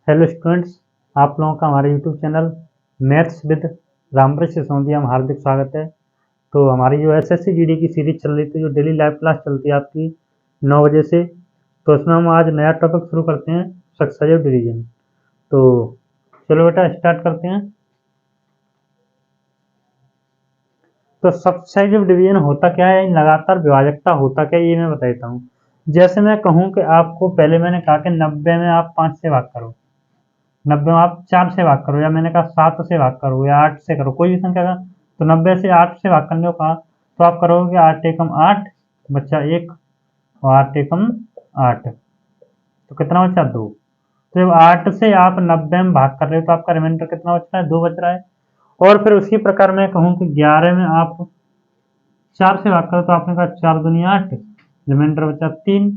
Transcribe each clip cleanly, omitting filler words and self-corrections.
Hello students, आप लोगों का हमारे YouTube channel maths with Ramvriksh Sisodia में हार्दिक स्वागत है। तो हमारी जो एसएससी जीडी की सीरीज चल रही थी, जो डेली लाइव क्लास चलती है आपकी 9 बजे से, तो उसमें हम आज नया टॉपिक शुरू करते हैं, सक्सेसिव डिवीजन। तो चलो बेटा स्टार्ट करते हैं। तो सक्सेसिव डिवीजन होता क्या है, लगातार विभाजकता होता क्या है, ये मैं बता देता हूँ। जैसे मैं कहूँ कि आपको पहले मैंने कहा कि 90 में आप 5 से भाग करो, 90 में आप 4 से भाग करो, या मैंने कहा 7 से भाग करो या 8 से करो, कोई भी संख्या का। तो 90 से 8 से भाग करने को कहा, तो आप करोगे 8 एकम 8 बच्चा 1 और 8 एकम 8, तो कितना बचा 2। तो जब 8 से आप 90 में भाग कर रहे हो तो आपका रिमाइंडर कितना बच रहा है, 2 बच रहा है। और फिर उसी प्रकार मैं कहूँ कि 11 में आप 4 से भाग करो, तो आपने कहा 4 दूनी 8, रिमाइंडर बचा 3।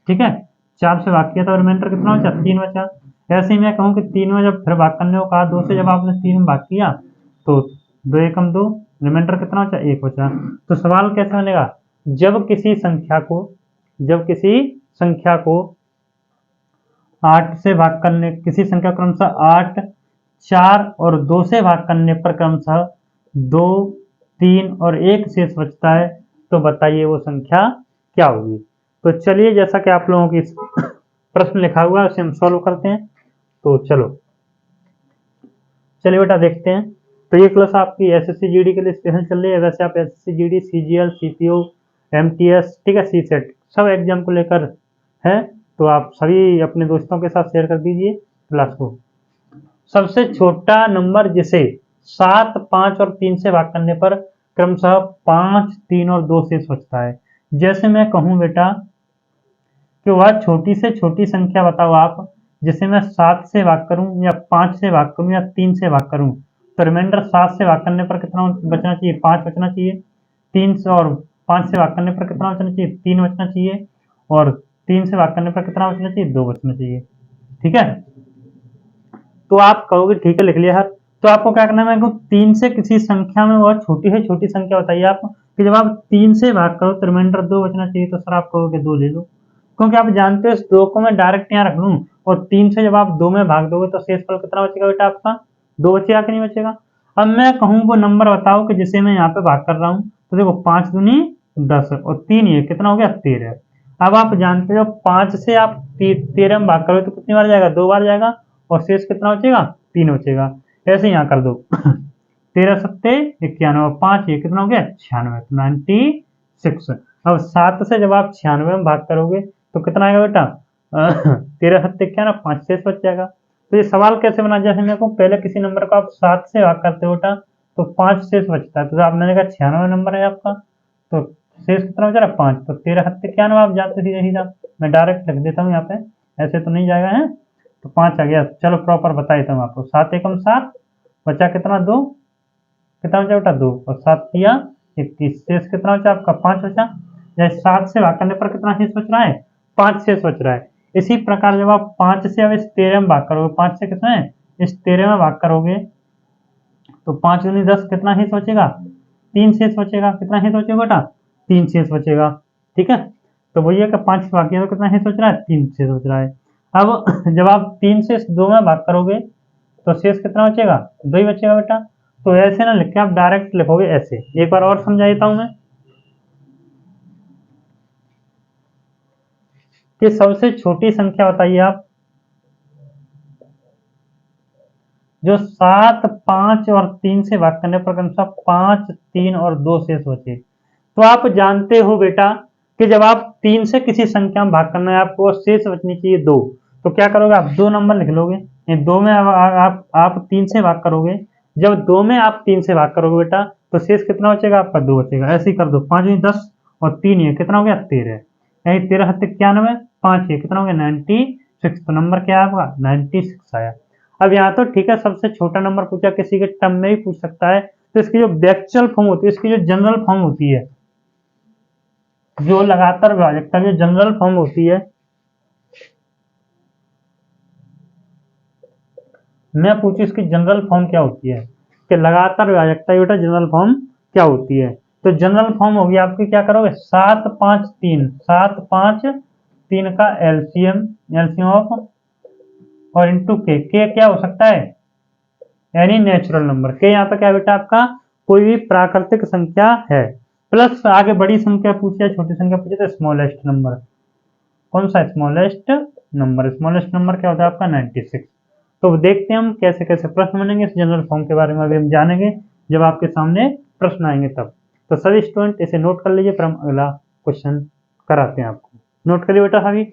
ठीक है, 4 से भाग किया तो रिमाइंडर कितना बचा, 3 बचा। ऐसे ही मैं कहूँ कि 3 में जब फिर भाग करने को कहा, 2 से जब आपने 3 में भाग किया तो 2 एकम 2, रिमाइंडर कितना बचा, 1 बचा। तो सवाल कैसे बनेगा, जब किसी संख्या को 8 से भाग करने, किसी संख्या क्रमशः 8, 4 और 2 से भाग करने पर क्रमशः 2, 3 और 1 शेष बचता है, तो बताइए वो संख्या क्या होगी। तो चलिए, जैसा कि आप लोगों की प्रश्न लिखा हुआ है उसे हम सॉल्व करते हैं। तो चलिए बेटा देखते हैं। तो ये क्लास आपकी एसएससी जीडी के लिए स्पेशल चल रही है। वैसे आप SSC GD, CGL, CPO, MTS, ठीक है, सीसेट, सब एग्जाम को लेकर है, तो आप सभी अपने दोस्तों के साथ शेयर कर दीजिए क्लास को। सबसे छोटा नंबर जिसे 7, 5 और 3 से भाग करने पर क्रमशः 5, 3 और 2 शेष बचता है। जैसे मैं कहूं बेटा कि वह छोटी से छोटी संख्या बताओ आप, जिसे मैं 7 से भाग करूं या 5 से भाग करूं या 3 से भाग करूं, तो रिमाइंडर 7 से भाग करने पर कितना बचना चाहिए, 5 बचना चाहिए। 3 से और 5 से भाग करने पर कितना बचना चाहिए, 3 बचना चाहिए। और 3 से भाग करने पर कितना बचना चाहिए, 2 बचना चाहिए। ठीक है, तो आप कहोगे ठीक है लिख लिया सर। तो आपको क्या करना है, 3 से किसी संख्या में वह छोटी से छोटी संख्या बताइए आप, कि जब आप 3 से भाग करो तो रिमाइंडर 2 बचना चाहिए, तो सर आप कहोगे 2 ले लो, क्योंकि आप जानते हो इस 2 को मैं डायरेक्ट यहाँ रख लूं, और 3 से जब आप 2 में भाग दोगे तो शेषफल कितना बचेगा बेटा आपका, 2 बचेगा कि नहीं बचेगा। अब मैं कहूँ वो नंबर बताओ कि जिसे मैं यहाँ पे भाग कर रहा हूँ, तो देखो 5 दूनी 10 और 3 ये कितना हो गया, 13। अब आप जानते हो 5 से आप 13 में भाग करोगे तो कितनी बार जाएगा, 2 बार जाएगा, और शेष कितना बचेगा, 3 बचेगा। ऐसे यहाँ कर दो 13 सत्ते 91, 5 ये कितना हो गया, 96, 96। अब 7 से जब आप 96 में भाग करोगे तो कितना आएगा बेटा, 13 सत्ते 91, 5 शेष बच जाएगा। तो ये सवाल कैसे बना, जैसे मेरे को पहले किसी नंबर को आप 7 से भाग करते हो बेटा तो 5 शेष बचता है, तो आपने कहा 96 नंबर है आपका, तो शेष कितना बचा रहा है, 5। तो 13 सत्ते 91 आप जानते सीधा सीधा, मैं डायरेक्ट लिख देता हूँ यहाँ पे, ऐसे तो नहीं जाएगा है। तो 5 आ गया। चलो प्रॉपर बता देता हूँ आपको, 7 एकम 7 बचा कितना, 2, कितना बचा बेटा 2, और 7 किया 21, शेष कितना बचा आपका, 5 बचा। या 7 से भाग करने पर कितना शेष बच रहा है, 5 शेष बच रहा है। इसी प्रकार जब आप 5 से अब इस 13 में भाग करोगे, 5 से कितना इस 13 में भाग करोगे, तो 5 दूनी 10, कितना शेष बचेगा, 3 शेष बचेगा। कितना शेष बचेगा बेटा, 3 शेष बचेगा। ठीक है, तो वही है कि 5 से भाग किया तो कितना शेष बच रहा है, 3 शेष बच रहा है। अब जब आप 3 से 2 में भाग करोगे तो शेष कितना बचेगा, 2 ही बचेगा बेटा। तो ऐसे ना लिख के आप डायरेक्ट लिखोगे ऐसे। एक बार और समझा देता हूं मैं, कि सबसे छोटी संख्या बताइए आप जो 7, 5 और 3 से भाग करने पर क्रमशः 5, 3 और 2 शेष बचे। तो आप जानते हो बेटा कि जब आप 3 से किसी संख्या में भाग करना है आपको, शेष बचनी चाहिए 2, तो क्या करोगे आप 2 नंबर लिख लोगे। 2 में आप 3 से भाग करोगे, जब 2 में आप 3 से भाग करोगे बेटा तो शेष कितना बचेगा आपका, 2 बचेगा। ऐसे ही कर दो, 5 दूनी 10 और 3 ये कितना हो गया, 13। यही 13 सत्ते 91, 5 ये कितना हो गया, 96। तो नंबर क्या है आपका, 96 आया। अब यहाँ तो ठीक है, सबसे छोटा नंबर पूछा, किसी के टर्म में भी पूछ सकता है, तो इसकी जो एक्चुअल फॉर्म होती है, इसकी जो जनरल फॉर्म होती है, जो लगातार विभाजकता की जनरल फॉर्म होती है, मैं पूछू इसकी जनरल फॉर्म क्या होती है, कि लगातार विभाजकता की बेटा जनरल फॉर्म क्या होती है। तो जनरल फॉर्म होगी आपकी, क्या करोगे, 7, 5, 3, 7, 5, 3 का एलसीएम, एलसीएम ऑफ और इंटू के क्या हो सकता है, एनी नेचुरल नंबर। के यहाँ पे क्या है बेटा आपका, कोई भी प्राकृतिक संख्या है, प्लस आगे बड़ी संख्या पूछे या छोटी संख्या पूछे तो स्मॉलेस्ट नंबर। कौन सा स्मॉलेस्ट नंबर, स्मॉलेस्ट नंबर क्या होता है आपका 96। तो देखते हैं हम कैसे कैसे प्रश्न बनेंगे, इस जनरल फॉर्म के बारे में अभी हम जानेंगे जब आपके सामने प्रश्न आएंगे तब। तो सभी स्टूडेंट इसे नोट कर लीजिए, फिर हम अगला क्वेश्चन कराते हैं आपको। नोट करिए बेटा सभी।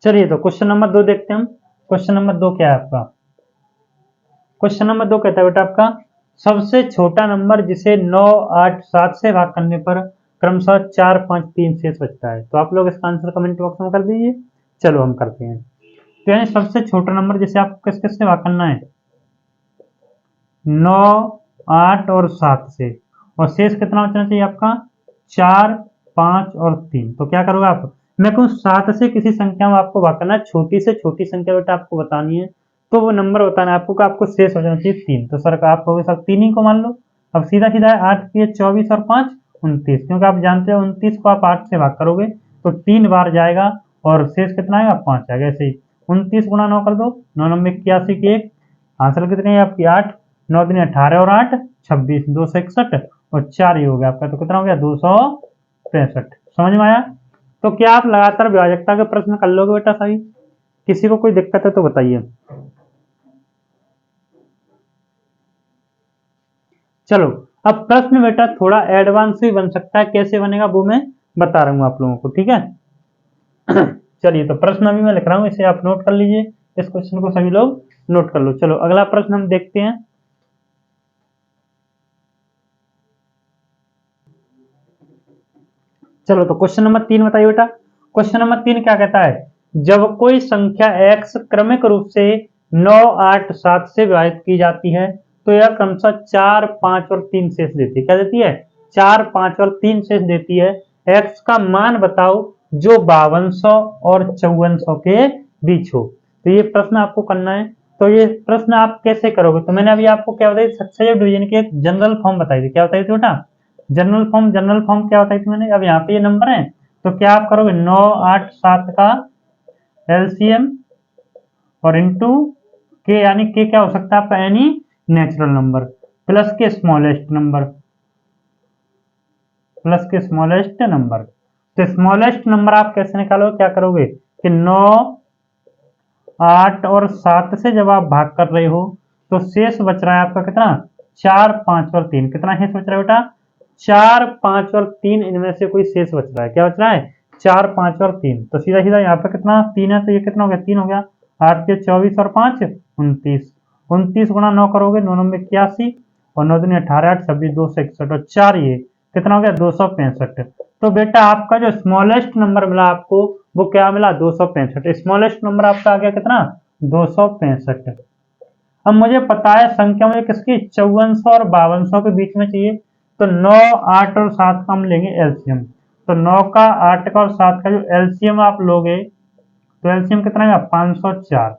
चलिए तो क्वेश्चन नंबर 2 देखते हैं हम। क्वेश्चन नंबर 2 क्या है आपका, क्वेश्चन नंबर 2 कहता है बेटा आपका सबसे छोटा नंबर जिसे 9, 8, 7 से भाग करने पर क्रमशः 4, 5, 3 शेष बचता है। तो आप लोग इसका आंसर कमेंट बॉक्स में कर दीजिए। चलो हम करते हैं। तो यानी सबसे छोटा नंबर जिसे आपको किस किस से भाग करना है, 9, 8 और 7 से, और शेष कितना बचना चाहिए आपका, 4, 5 और 3। तो क्या करोगे आप, मैं कहूँ 7 से किसी संख्या में आपको भाग करना है, छोटी से छोटी संख्या बेटा आपको बतानी है, तो वो नंबर बताना है आपको कि आपको शेष हो जाना चाहिए 3। तो सर आप कहोगे सर 3 ही को मान लो। अब सीधा सीधा है 8 के 24 और 5 29, क्योंकि आप जानते हो 29 को आप 8 से भाग करोगे तो 3 बार जाएगा और शेष कितना आएगा, 5 आएगा। ऐसे ही 29 गुणा 9 कर दो, 9 9 81 की 1, आंसर कितनी है आपकी 8, 9 दिन 18 और 8 26, 261 और 4 ही हो गया आपका, तो कितना हो गया 265। समझ में आया। तो क्या आप लगातार विभाजकता के प्रश्न कर लोगे बेटा सही, किसी को कोई दिक्कत है तो बताइए। चलो अब प्रश्न बेटा थोड़ा एडवांस भी बन सकता है, कैसे बनेगा वो मैं बता रहा हूं आप लोगों को, ठीक है। चलिए तो प्रश्न अभी मैं लिख रहा हूं, इसे आप नोट कर लीजिए, इस क्वेश्चन को सभी लोग नोट कर लो। चलो अगला प्रश्न हम देखते हैं। चलो तो क्वेश्चन नंबर 3 बताइए बेटा। क्वेश्चन नंबर 3 क्या कहता है, जब कोई संख्या x क्रमिक रूप से 9, 8, 7 से विभाजित की जाती है तो यह क्रमशः 4, 5 और 3 शेष देती है। क्या देती है, 4, 5 और 3 शेष देती है। x का मान बताओ जो 5200 और 5400 के बीच हो। तो ये प्रश्न आपको करना है। तो ये प्रश्न आप कैसे करोगे, तो मैंने अभी आपको क्या बताई, सक्सेसिव डिवीजन की एक जनरल फॉर्म बताई थी। क्या बताई थी बेटा, जनरल फॉर्म क्या बताई थी मैंने। अब यहाँ पे ये नंबर है तो क्या आप करोगे, 9, 8, 7 का एलसीएम और इंटू के, यानी के क्या हो सकता है आपका, एनी नेचुरल नंबर, प्लस के स्मॉलेस्ट नंबर, प्लस के स्मॉलेस्ट नंबर। तो स्मॉलेस्ट नंबर आप कैसे निकालोगे, क्या करोगे कि 9, 8 और 7 से जब आप भाग कर रहे हो तो शेष बच रहा है आपका कितना, 4, 5 और 3। कितना शेष बच रहा है बेटा, 4, 5 और 3, इनमें से कोई शेष बच रहा है। क्या बच रहा है, 4, 5 और 3। तो सीधा सीधा यहाँ पे कितना 3 है, तो ये कितना हो गया, 3 हो गया। 8 के 24 और 5 29, 29 गुणा 9 करोगे, 9 9 81 और 9 दूनी 18, 8 26, 261 और 4, ये कितना हो गया 265। तो बेटा आपका जो स्मॉलेस्ट नंबर मिला आपको वो क्या मिला, 265। स्मॉलेस्ट नंबर आपका आ गया कितना, 265। अब मुझे पता है संख्या मुझे किसकी, 5400 और 5200 के बीच में चाहिए। तो 9, 8 और 7 का हम लेंगे एलसीएम। तो 9 का, 8 का और 7 का जो एलसीएम आप लोगे तो एलसीएम कितना है 504।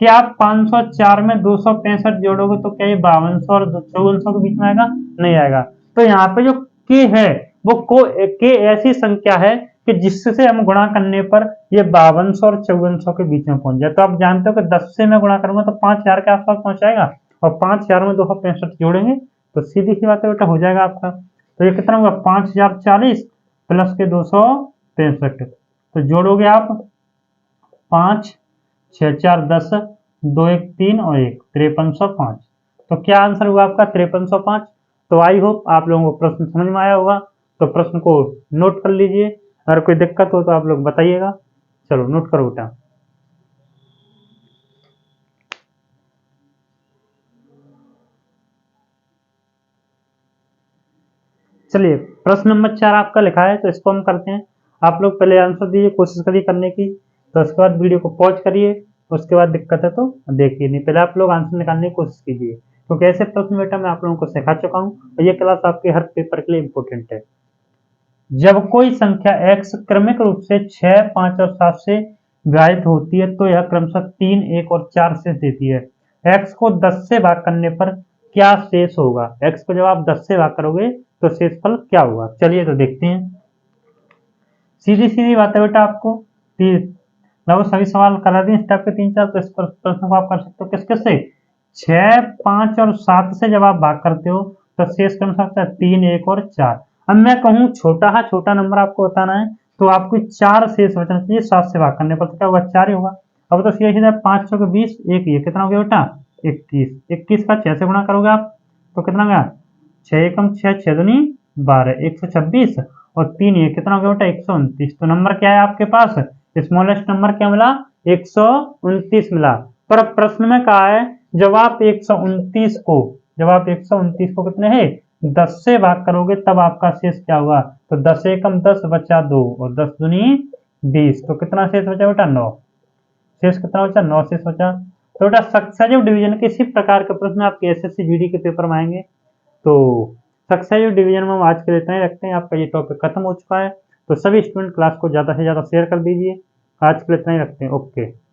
क्या आप 504 में 265 जोड़ोगे तो क्या ये 5200 और 5400 के बीच में आएगा, नहीं आएगा। तो यहाँ पे जो के है वो के ऐसी संख्या है कि जिससे हम गुणा करने पर ये 5200 और 5400 के बीच में पहुंच जाए। तो आप जानते हो कि 10 से मैं गुणा करूंगा तो 5000 के आसपास पहुंच जाएगा, और 5000 में 265 जोड़ेंगे तो सीधी सी बात है बेटा हो जाएगा आपका। तो ये कितना होगा 5040 प्लस के 265। तो जोड़ोगे आप 5, 6, 4, 10, 2, 1, 3 और 1, 5305। तो क्या आंसर हुआ आपका 5305। तो आई होप आप लोगों को प्रश्न समझ में आया होगा। तो प्रश्न को नोट कर लीजिए, अगर कोई दिक्कत हो तो आप लोग बताइएगा। चलो नोट करो बेटा। चलिए प्रश्न नंबर 4 आपका लिखा है तो इसको हम करते हैं। आप लोग पहले आंसर दीजिए, कोशिश करिए करने की, तो उसके बाद वीडियो को पॉज करिए, उसके बाद दिक्कत है तो देखिए, नहीं पहले आप लोग आंसर निकालने की कोशिश कीजिए, क्योंकि ऐसे प्रश्न बेटा मैं आप लोगों को सिखा चुका हूँ और ये क्लास आपके हर पेपर के लिए इंपॉर्टेंट है। जब कोई संख्या x क्रमिक रूप से 6, 5 और 7 से विभाजित होती है तो यह क्रमशः 3, 1 और 4 शेष देती है। x को 10 से भाग करने पर क्या शेष होगा। x को जब आप 10 से भाग करोगे तो शेषफल क्या होगा, चलिए तो देखते हैं। सीधी सीधी बात है बेटा, आपको लगभग सभी सवाल करा दिए इस टाइप के 3-4, तो इस प्रश्न को आप कर सकते हो किस किस से, 6, 5 और 7 से जब आप भाग करते हो तो शेष क्रम सकता है 3, 1 और 4। अब मैं कहूँ छोटा नंबर आपको बताना है तो आपको 4 शेष बचना चाहिए 7 से भाग करने पर, तो क्या होगा 4 ही होगा। अब तो सीधा सीधा 5 6 20, एक ये कितना हो गया बेटा 21, 21 का 6 से गुणा करोगे आप तो कितना गया 6 एकम 6, 6 दूनी 12, 126 और 3 ये कितना हो गया बेटा 129। तो नंबर क्या है आपके पास, स्मॉलेस्ट नंबर क्या मिला 129 मिला। पर प्रश्न में कहा है जब आप 129 को कितने है 10 से भाग करोगे तब आपका शेष क्या होगा, तो 10 एकम 10 बचा 2 और 10 दूनी 20, तो कितना शेष बचा बेटा 9। शेष कितना बचा 9 शेष बचा। तो बेटा सक्सेसिव डिवीजन के इसी प्रकार के प्रश्न आपके एसएससी जीडी के पेपर में आएंगे। तो सक्सेसिव डिवीजन में हम आज के लिए इतना ही रखते हैं, आपका ये टॉपिक खत्म हो चुका है। तो सभी स्टूडेंट क्लास को ज़्यादा से ज़्यादा शेयर कर दीजिए। आज के लिए इतना ही रखते हैं, ओके।